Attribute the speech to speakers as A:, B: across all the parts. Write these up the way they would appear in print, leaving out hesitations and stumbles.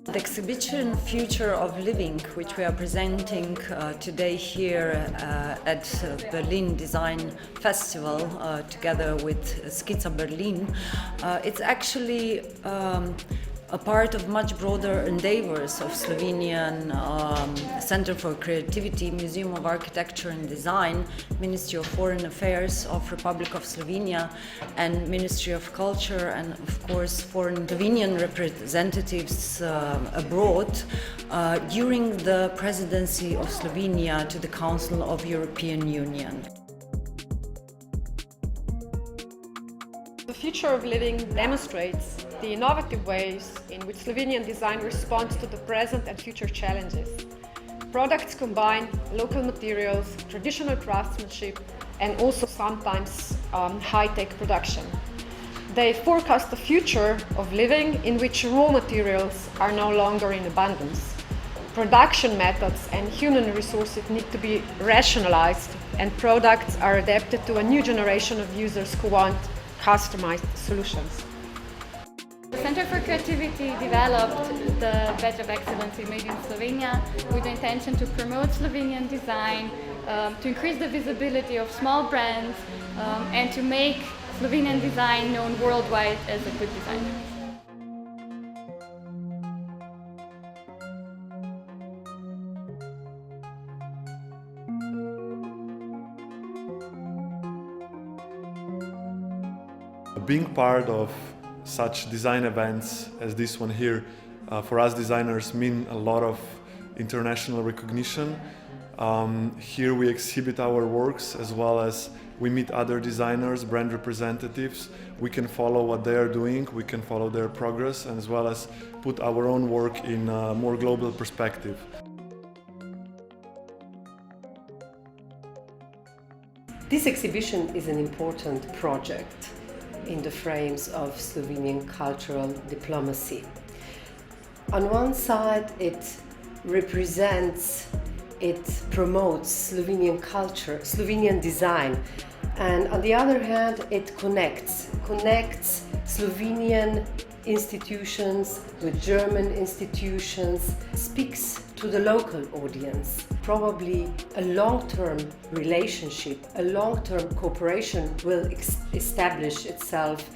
A: The exhibition Future of Living, which we are presenting today here at Berlin Design Festival together with 𝐓𝐡𝐞 Berlin, it's actually a part of much broader endeavors of Slovenian Center for Creativity, Museum of Architecture and Design, Ministry of Foreign Affairs of Republic of Slovenia, and Ministry of Culture, and of course foreign Slovenian representatives abroad during the presidency of Slovenia to the Council of European Union.
B: The Future of Living demonstrates the innovative ways in which Slovenian design responds to the present and future challenges. Products combine local materials, traditional craftsmanship, and also sometimes high-tech production. They forecast the future of living in which raw materials are no longer in abundance. Production methods and human resources need to be rationalized, and products are adapted to a new generation of users who want customized solutions.
C: The Center for Creativity developed the Badge of Excellence in Made in Slovenia with the intention to promote Slovenian design, to increase the visibility of small brands, and to make Slovenian design known worldwide as a good design.
D: Being part of such design events as this one here, for us designers, mean a lot of international recognition. Here we exhibit our works as well as we meet other designers, brand representatives. We can follow what they are doing, we can follow their progress, and as well as put our own work in a more global perspective.
E: This exhibition is an important project in the frames of Slovenian cultural diplomacy. On one side, it represents, it promotes Slovenian culture, Slovenian design, and on the other hand, it connects Slovenian institutions with German institutions, speaks to the local audience. Probably a long-term relationship, a long-term cooperation will establish itself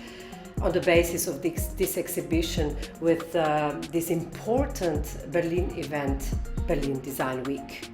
E: on the basis of this exhibition with this important Berlin event, Berlin Design Week.